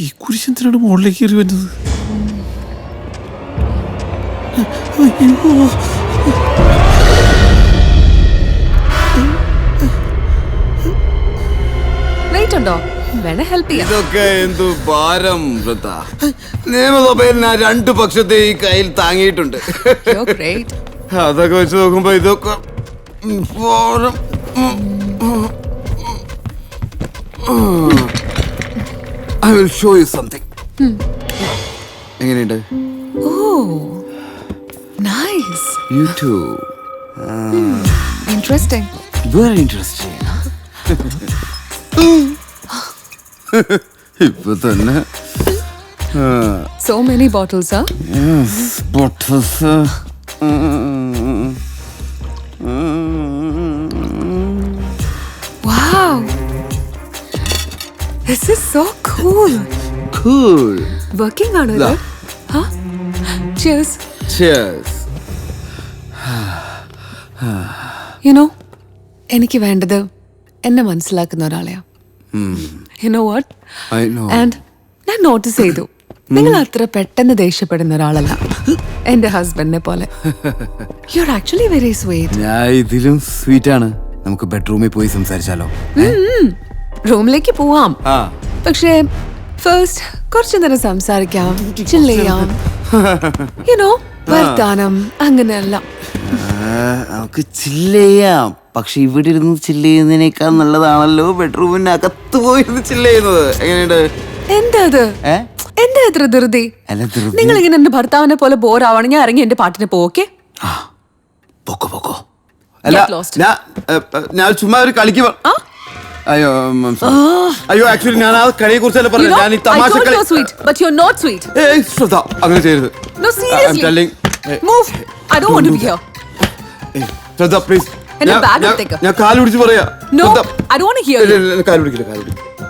ഈ കുരിശെന്തിനാണ് മുകളിലേക്ക് കയറി വരുന്നത്? വെയിറ്റ് ഉണ്ടോ? വേണേ ഹെൽപ്പ് ചെയ്യാം. ഇതൊക്കെ എന്തു ഭാരം വൃത്ത. നിയമസഭയിൽ ഞാൻ രണ്ടു പക്ഷത്തെ ഈ കയ്യിൽ താങ്ങിയിട്ടുണ്ട്. You're great. അതൊക്കെ വെച്ച് നോക്കുമ്പോ ഇതൊക്കെ ഭാരം. I will show you something. എങ്ങനെയുണ്ട്? Oh, nice. You too. Interesting. Very interesting. ഇപ്പൊ തന്നെ So many bottles, huh? yes, bottles. Wow. This is so cool. Cool. Working on it? Da. Huh? Cheers. Cheers. You know, എനിക്ക് വേണ്ടത് എന്നെ മനസ്സിലാക്കുന്ന ഒരാളെയാ. You know what? I know. And ഞാൻ notice ചെയ്തു, നിങ്ങൾ അത്ര പെട്ടെന്ന് ദേഷ്യപ്പെടുന്ന ഒരാളല്ല എന്റെ ഹസ്ബൻഡിനെ പോലെ. You're actually very sweet. ഞാൻ ഇതിലും സ്വീറ്റ് ആണ്. നമുക്ക് ബെഡ്റൂമിൽ പോയി സംസാരിച്ചാലോ? റൂമിലേക്ക് പോവാം, ആ. പക്ഷേ ഫസ്റ്റ് കുറച്ചു നേരം സംസാരിക്കാം, ചില്ല് ചെയ്യാം. യുനോ, വർത്താനം അങ്ങനെയല്ല. നമുക്ക് ചില്ല് ചെയ്യാം, പക്ഷെ ഇവിടെ ഇരുന്ന് ചില്ല് ചെയ്യുന്നതിനേക്കാൾ നല്ലതാണല്ലോ ബെഡ്റൂമിനകത്ത് പോയിരുന്ന് ചില്ല് ചെയ്യുന്നത്. എങ്ങനെയുണ്ട്? എന്താ അത്? എന്താ ഇത്ര ധൃതി? നിങ്ങൾ ഇങ്ങനെ എന്റെ ഭർത്താവിനെ പോലെ ബോറാവണം. ഞാൻ ഇറങ്ങി എന്റെ പാട്ടിന് പോക്കെ. പൊക്കോ. അല്ല, ഞാൻ ചുമ്മാ ഒരു കളിക്ക്. അയ്യോ ആക്ച്വലി ഞാൻ ആ കളിയെ കുറിച്ചല്ല പറഞ്ഞത്. ഞാൻ ഈ തമാശ കളി. അങ്ങനെ ചെയ്യരുത്. ശ്രദ്ധ പ്ലീസ്. ഞാൻ കാല് പിടിച്ച് പറയാ. കാല് പിടിക്കില്ല.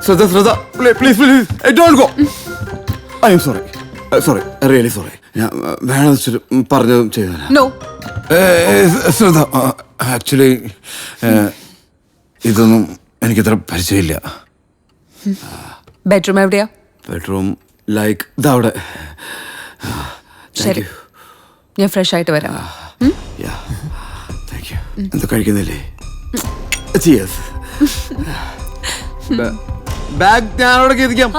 ശ്രദ്ധ please don't go. I am sorry really sorry. ഞാൻ വേണം വെച്ചിട്ട് പറഞ്ഞതും ചെയ്തു. ശ്രദ്ധ ആക്ച്വലി ഇതൊന്നും എനിക്കത്ര പരിചയമില്ല. ബെഡ്റൂം എവിടെയാ? ബെഡ്റൂം ലൈക്ക് ഇതവിടെ. ശരി, ഞാൻ ഫ്രഷ് ആയിട്ട് വരാം. എന്താ കഴിക്കുന്നില്ലേ? ബാഗ് ഞാൻ അവിടെ എത്തിക്കാം.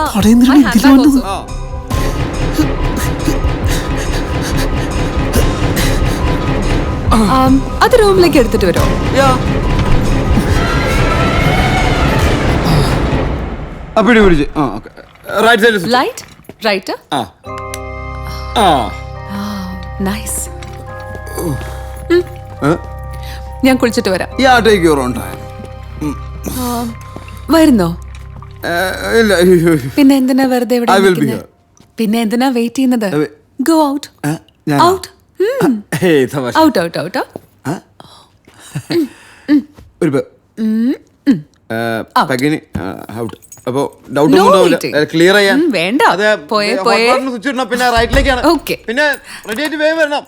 അത് റൂമിലേക്ക് എടുത്തിട്ട് വരുമോ? Light right. നൈസ്. ഞാൻ കുളിച്ചിട്ട് വരാം. വരുന്നോ? പിന്നെ എന്തിനാ വെറുതെ ഇവിടെ നിൽക്കുന്നത്? പിന്നെ എന്തിനാ വെയിറ്റ് ചെയ്യുന്നത്? Go out. Out. Out out out. Clear ചെയ്യാൻ വേണ്ട. പിന്നെ റൈറ്റിലേക്കാണ്. ഓക്കെ, പിന്നെ റെഡി ആയിട്ട് വേഗം വരണം.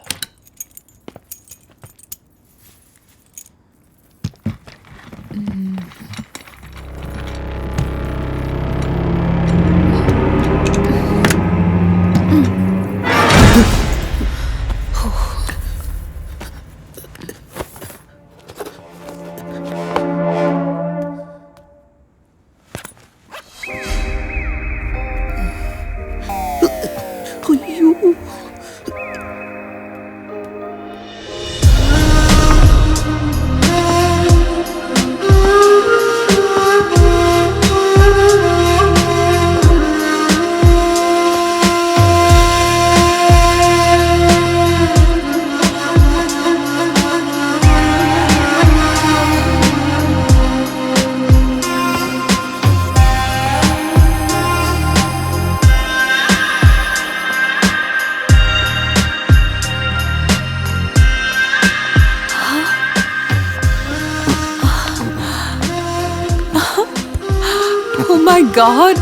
മൈ ഗോഡ്,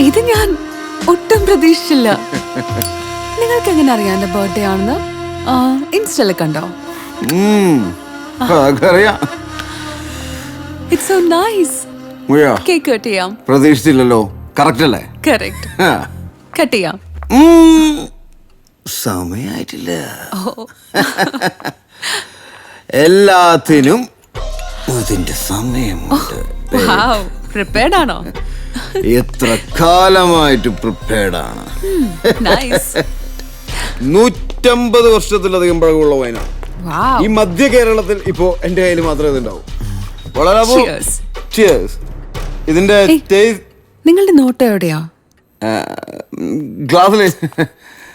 ഇത് ഞാൻ ഒട്ടും പ്രതീക്ഷിച്ചില്ല. നിങ്ങൾക്ക് എങ്ങനെ അറിയാം എന്റെ ബർത്ത്ഡേ ആണെന്ന്? ഇൻസ്റ്റയിൽ കണ്ടോ? അറിയാം. It's so nice. മുഴയോ? കേക്ക് കട്ട് ചെയ്യാം. പ്രതീക്ഷിച്ചില്ലല്ലോ. കറക്റ്റ് അല്ലേ? കറക്റ്റ്. കട്ട് ചെയ്യാം. സമയായിട്ടില്ല. എല്ലാത്തിനും അതിന്റെ സമയമുണ്ട്. പ്രിപ്പയർഡ് ആണോ? എത്ര കാലമായിട്ട് പ്രിപ്പയർഡ് ആണ്. 150 വർഷത്തിലധികം പഴക്കമുള്ള വൈനാണ്. ഈ മധ്യ കേരളത്തിൽ ഇപ്പോ എന്റെ കയ്യിൽ മാത്രമേ ഇതുണ്ടാവൂ. വളരെ ഇതിന്റെ നിങ്ങളുടെ നോട്ട് എവിടെയാ? ഗ്ലാസ്സിലെ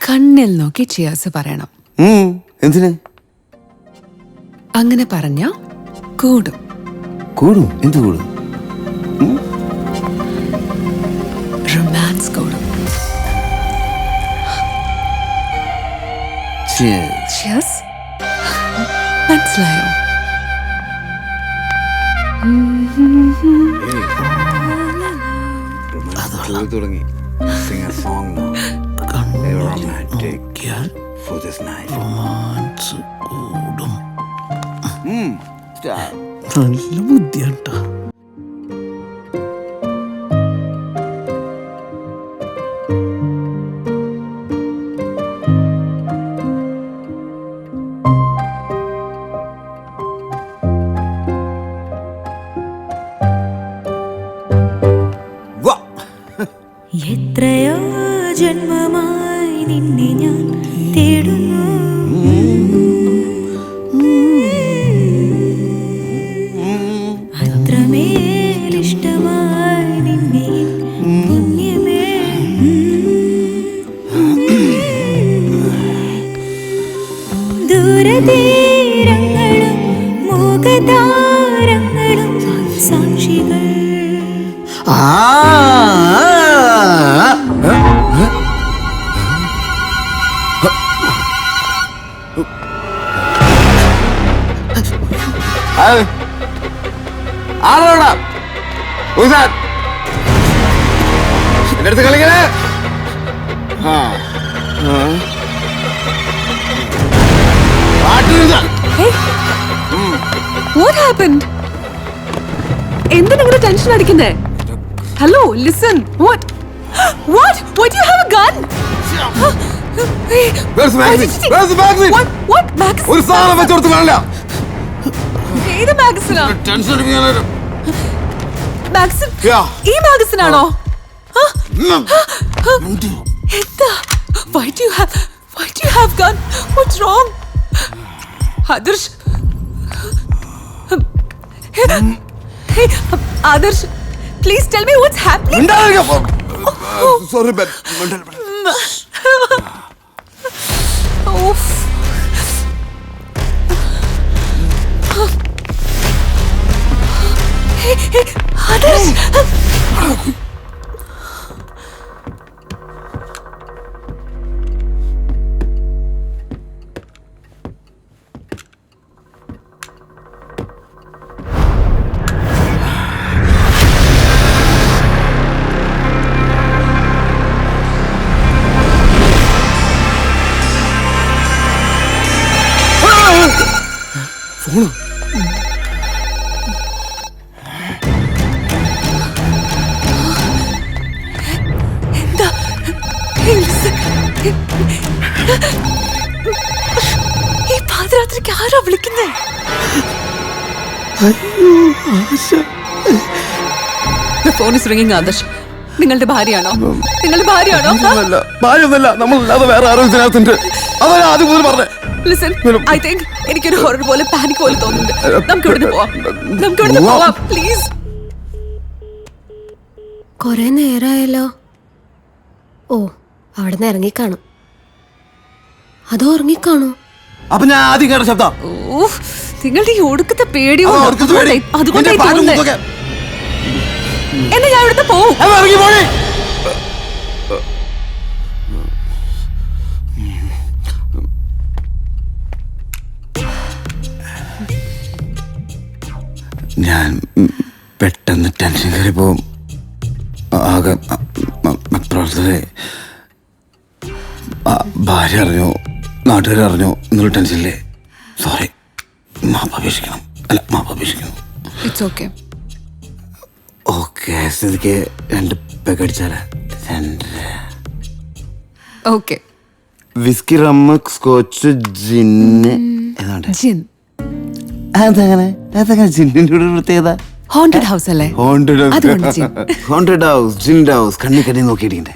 കണ്ണിൽ നോക്കി ചിയേഴ്സ് പറയണം. എന്തിന്? അങ്ങനെ പറഞ്ഞ കൂടും. കൂടും? എന്ത് കൂടും? റൊമാൻസ് കൂടും. ചിയേഴ്സ്. മനസ്സിലായോ? തുടങ്ങി. Sing a song now. A romantic for this night. Romance കൂടും. Start. നല്ല ബുദ്ധിയാട്ടാ. എത്രയോ ജന്മമായി നിന്നെ ഞാൻ തേടുന്നു. അത്രമേലിഷ്ടമായി നിന്നെ പുണ്യമേ. ദൂരതീരങ്ങളും മുഖതാരങ്ങളും സാക്ഷികൾ. ആരോടാ എന്റെ അടുത്ത് കളിക്കണേ? What happened? എന്തിനാ ടെൻഷൻ അടിക്കുന്നേ? Hello, listen. What? What? Why do you have a gun? Where's the magazine? Where's the magazine? What magazine? ഒരു സാധനം വെച്ചോടുത്ത് കാണില്ല. ഏത് മാഗസിനാ? ടെൻഷൻ അടിപ്പിക്കാനായിട്ട്. മാഗസിൻ? Yeah. ഈ മാഗസിനാണോ? എന്താ? Why do you have gun? What's wrong? Adarsh. Hey, Adarsh, please tell me what's happening. Sorry, Ben. Oof. Hey, Adarsh. എന്താ? ഈ പാതിരാത്രിക്ക് ആരാ വിളിക്കുന്നേ? The phone is ringing, Adarsh. നിങ്ങളുടെ ഭാര്യയാണോ? നിങ്ങളുടെ ഭാര്യയാണോ? ഭാര്യയൊന്നല്ല, നമ്മളല്ലാതെ വേറെ ആരോ ഇതിനകത്തുണ്ട്. അതല്ല ആദ്യം മുതൽ പറഞ്ഞേ. Listen, I think എനിക്കൊരു ഹൊറർ പോലെ പാനിക് പോലെ തോന്നുന്നുണ്ട്. നമുക്ക് ഇവിടുന്ന് പോവാം, പ്ലീസ്. കൊറേ നേരായല്ലോ. ഓ, അവിടുന്ന് ഇറങ്ങിക്കാണും. അതോ ഉറങ്ങിക്കാണോ? അപ്പൊ ഞാൻ ആദ്യം കേട്ട ശബ്ദം. നിങ്ങളുടെ ഈ ഒടുക്കത്തെ പേടിയോ അതുകൊണ്ടായി തോന്നുന്നേ. എന്നാ ഞാൻ ഇവിടുത്തെ പോവും. ഞാൻ പെട്ടെന്ന് ടെൻഷൻ കയറിപ്പോ ആകെ പ്രവർത്തകരെ ഭാര്യ അറിഞ്ഞോ നാട്ടുകാർ അറിഞ്ഞോ എന്നുള്ള ടെൻഷനില്ലേ? സോറി, മാപ്പപേക്ഷിക്കണം. It's okay. ഓക്കെ. കേസരിക്ക് 2 പെഗ് അടിച്ചാലാ? 2. Okay. Whisky, rum, scotch, gin ഏതാണ്ട്. ജിൻ. അതങ്ങനെ ജിന്നിന്റെ കൂടെ പ്രത്യേകത. ഹോണ്ടഡ് ഹൗസ് അല്ലേ? ഹോണ്ടഡ് അതുകൊണ്ട് ജിൻ. ഹോണ്ടഡ് ഹൗസ്, ജിൻഡ് ഹൗസ്, കണ്ണി നോക്കിയിട്ടുണ്ട്.